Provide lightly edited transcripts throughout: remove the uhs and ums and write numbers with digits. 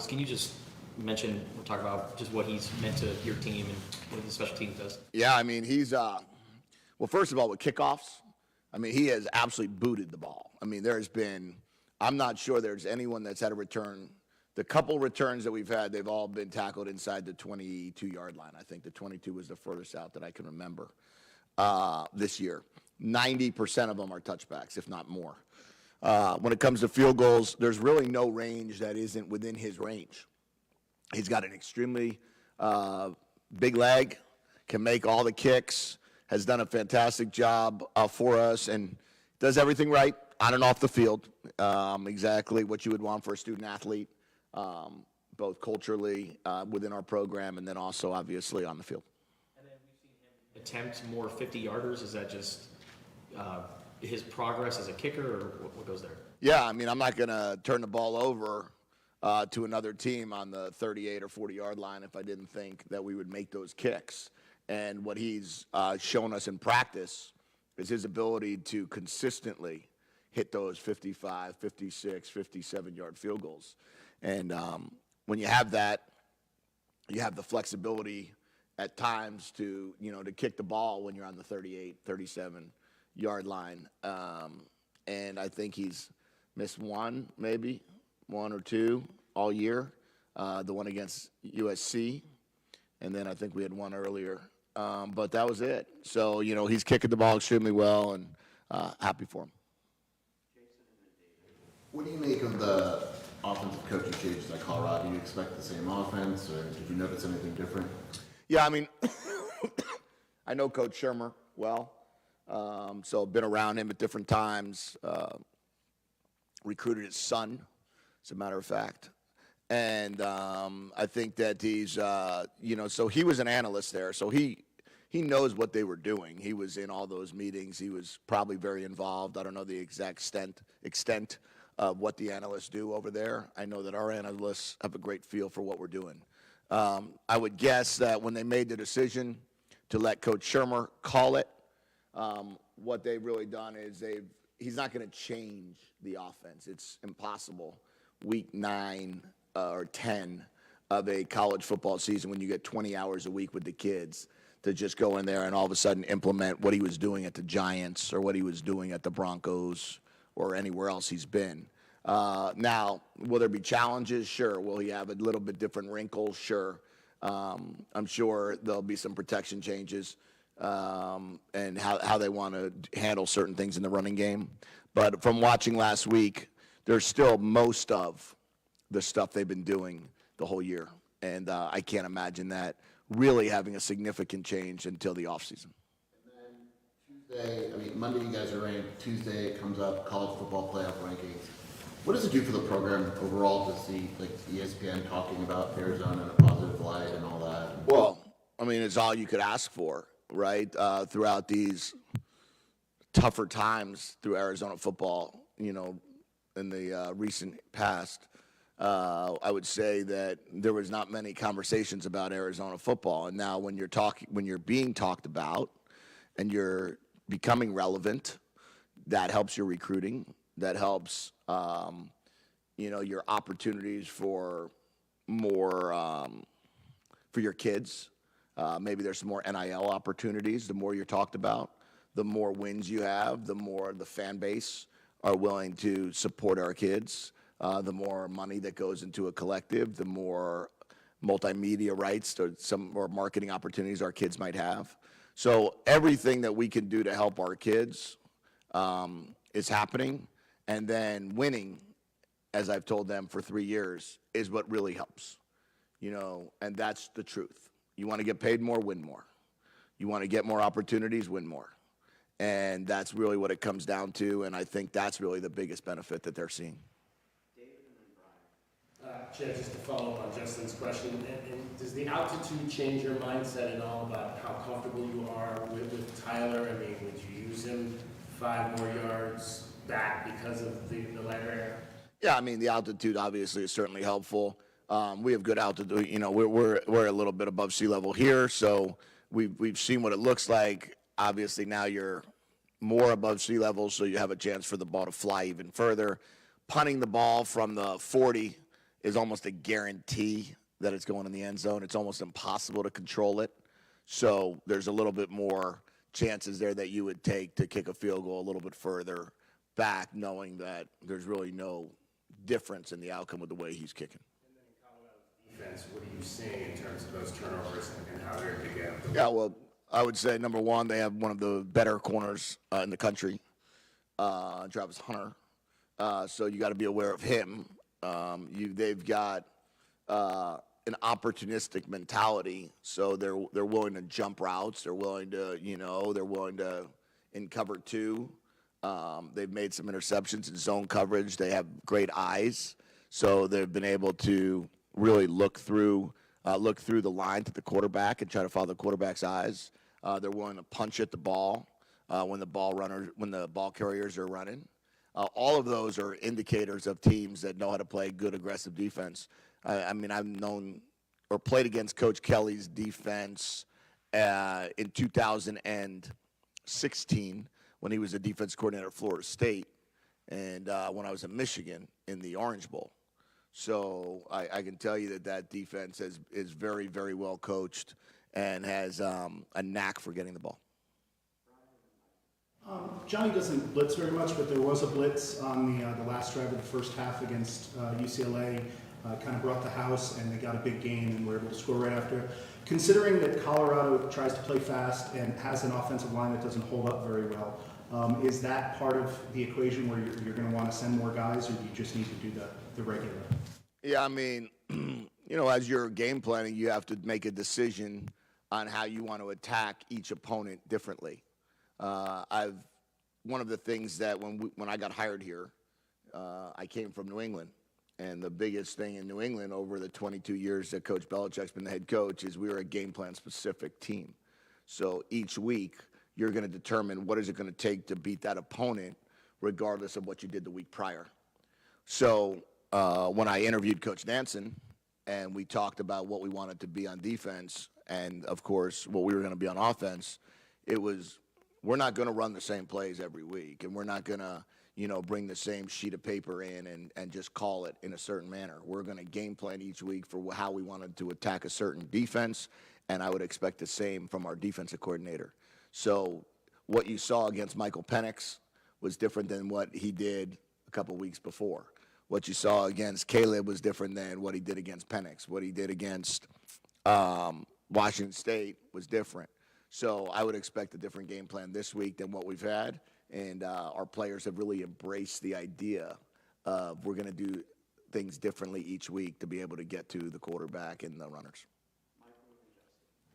Can you just mention or talk about just what he's meant to your team and what the special team does? Yeah, I mean, he's, well, first of all, with kickoffs, I mean, he has absolutely booted the ball. I mean, I'm not sure there's anyone that's had a return. The couple returns that we've had, they've all been tackled inside the 22-yard line. I think the 22 was the furthest out that I can remember this year. 90% of them are touchbacks, if not more. When it comes to field goals, there's really no range that isn't within his range. He's got an extremely big leg, can make all the kicks, has done a fantastic job for us, and does everything right on and off the field. Exactly what you would want for a student athlete, both culturally within our program and then also obviously on the field. And then we've seen him attempt more 50-yarders. Is that just his progress as a kicker, or what goes there? Yeah, I mean, I'm not going to turn the ball over to another team on the 38 or 40-yard line if I didn't think that we would make those kicks. And what he's shown us in practice is his ability to consistently hit those 55, 56, 57-yard field goals. And when you have that, you have the flexibility at times to kick the ball when you're on the 38, 37-yard line. And I think he's missed one or two all year, the one against USC. And then I think we had one earlier. But that was it. So, he's kicking the ball extremely well, and happy for him. What do you make of the offensive coaching changes at Colorado? Do you expect the same offense, or did you notice anything different? Yeah, I mean, I know Coach Shermer well, so I've been around him at different times, recruited his son, as a matter of fact. And I think that he's, so he was an analyst there, so he knows what they were doing. He was in all those meetings. He was probably very involved. I don't know the exact extent of what the analysts do over there. I know that our analysts have a great feel for what we're doing. I would guess that when they made the decision to let Coach Shermer call it, what they've really done is he's not going to change the offense. It's impossible. Week 9 or 10 of a college football season, when you get 20 hours a week with the kids, to just go in there and all of a sudden implement what he was doing at the Giants or what he was doing at the Broncos or anywhere else he's been. Now, will there be challenges? Sure. Will he have a little bit different wrinkles? Sure. I'm sure there'll be some protection changes and how they want to handle certain things in the running game. But from watching last week, there's still most of the stuff they've been doing the whole year. And I can't imagine that really having a significant change until the offseason. Tuesday, Monday you guys are ranked. Tuesday it comes up, college football playoff rankings. What does it do for the program overall to see ESPN talking about Arizona in a positive light and all that? Well, it's all you could ask for, right? Throughout these tougher times through Arizona football, in the recent past, I would say that there was not many conversations about Arizona football. And now when you're being talked about and you're becoming relevant, that helps your recruiting. That helps, your opportunities for more for your kids. Maybe there's some more NIL opportunities. The more you're talked about, the more wins you have, the more the fan base are willing to support our kids. The more money that goes into a collective, the more multimedia rights or some more marketing opportunities our kids might have. So everything that we can do to help our kids is happening. And then winning, as I've told them for 3 years, is what really helps. And that's the truth. You want to get paid more, win more. You want to get more opportunities, win more. And that's really what it comes down to. And I think that's really the biggest benefit that they're seeing. Chad, just to follow up on Justin's question, and does the altitude change your mindset at all about how comfortable you are with Tyler? Would you use him 5 more yards back because of the lighter air? Yeah, the altitude obviously is certainly helpful. We have good altitude. We're a little bit above sea level here, so we've seen what it looks like. Obviously, now you're more above sea level, so you have a chance for the ball to fly even further. Punting the ball from the 40 is almost a guarantee that it's going in the end zone. It's almost impossible to control it. So there's a little bit more chances there that you would take to kick a field goal a little bit further back, knowing that there's really no difference in the outcome with the way he's kicking. And then in Colorado's defense, what are you seeing in terms of those turnovers and how they're able to get them? Yeah, well, I would say, number one, they have one of the better corners in the country, Travis Hunter. So you got to be aware of him. They've got an opportunistic mentality, so they're willing to jump routes. They're willing to, they're willing to in cover two. They've made some interceptions in zone coverage. They have great eyes, so they've been able to really look through the line to the quarterback and try to follow the quarterback's eyes. They're willing to punch at the ball when the ball carriers are running. All of those are indicators of teams that know how to play good aggressive defense. I mean, I've known or played against Coach Kelly's defense in 2016 when he was a defense coordinator at Florida State, and when I was in Michigan in the Orange Bowl. So I can tell you that defense is very, very well coached and has a knack for getting the ball. Johnny doesn't blitz very much, but there was a blitz on the last drive of the first half against UCLA. Kind of brought the house, and they got a big gain and were able to score right after. Considering that Colorado tries to play fast and has an offensive line that doesn't hold up very well, is that part of the equation where you're going to want to send more guys, or do you just need to do the regular? Yeah, I mean, as you're game planning, you have to make a decision on how you want to attack each opponent differently. One of the things that when I got hired here, I came from New England. And the biggest thing in New England over the 22 years that Coach Belichick's been the head coach is we were a game plan specific team. So each week you're going to determine what is it going to take to beat that opponent regardless of what you did the week prior. So when I interviewed Coach Nansen and we talked about what we wanted to be on defense and, of course, what we were going to be on offense, it was we're not going to run the same plays every week, and we're not going to bring the same sheet of paper in and just call it in a certain manner. We're going to game plan each week for how we wanted to attack a certain defense, and I would expect the same from our defensive coordinator. So what you saw against Michael Penix was different than what he did a couple weeks before. What you saw against Caleb was different than what he did against Penix. What he did against Washington State was different. So I would expect a different game plan this week than what we've had. And our players have really embraced the idea of we're going to do things differently each week to be able to get to the quarterback and the runners.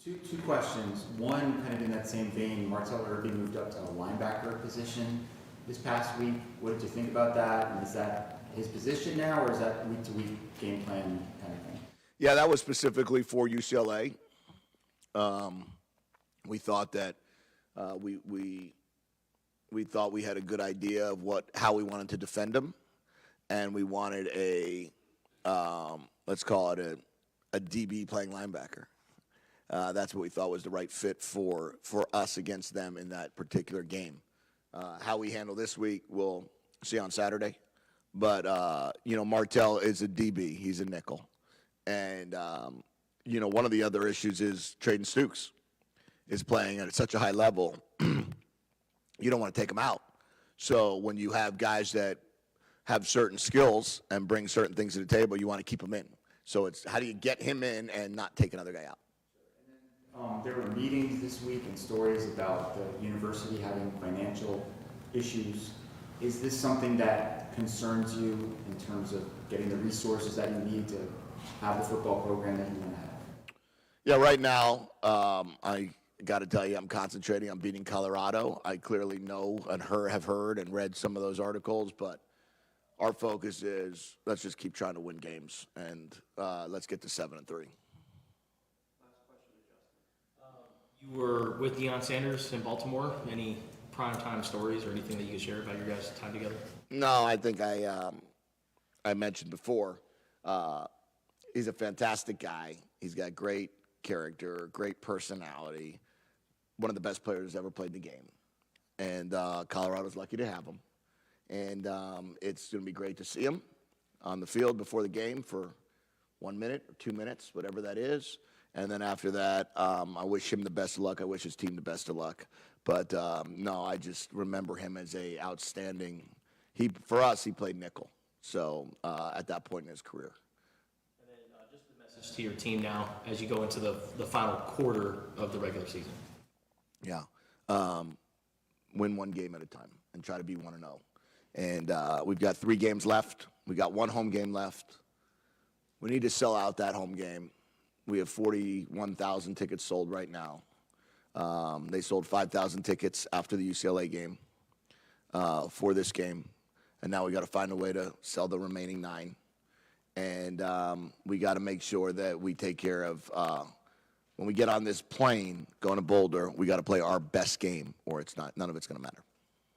Two questions. One, kind of in that same vein, Martell Irby moved up to a linebacker position this past week. What did you think about that? And is that his position now, or is that week-to-week game plan kind of thing? Yeah, that was specifically for UCLA. We thought that we thought we had a good idea of how we wanted to defend him, and we wanted let's call it a DB playing linebacker. That's what we thought was the right fit for us against them in that particular game. How we handle this week, we'll see on Saturday. But Martell is a DB; he's a nickel, and one of the other issues is Traden Stukes is playing at such a high level. You don't want to take them out. So when you have guys that have certain skills and bring certain things to the table, you want to keep them in. So it's how do you get him in and not take another guy out? There were meetings this week and stories about the university having financial issues. Is this something that concerns you in terms of getting the resources that you need to have the football program that you want to have? Yeah, right now, I got to tell you, I'm concentrating on beating Colorado. I clearly know and have heard and read some of those articles, but our focus is let's just keep trying to win games and let's get to 7-3. Last question to Justin. You were with Deion Sanders in Baltimore. Any primetime stories or anything that you could share about your guys' time together? No, I think I mentioned before. He's a fantastic guy. He's got great character, great personality. One of the best players ever played the game. And Colorado's lucky to have him. And it's going to be great to see him. on the field before the game for 1 minute or 2 minutes, whatever that is. And then after that, I wish him the best of luck. I wish his team the best of luck. But no, I just remember him as a outstanding. For us, he played nickel. So at that point in his career. And then just the message to your team now as you go into the final quarter of the regular season. Yeah. Win one game at a time and try to be 1-0. And we've got 3 games left. We got 1 home game left. We need to sell out that home game. We have 41,000 tickets sold right now. They sold 5,000 tickets after the UCLA game for this game. And now we got to find a way to sell the remaining 9. And we got to make sure that we take care of, when we get on this plane going to Boulder, we got to play our best game or none of it's going to matter.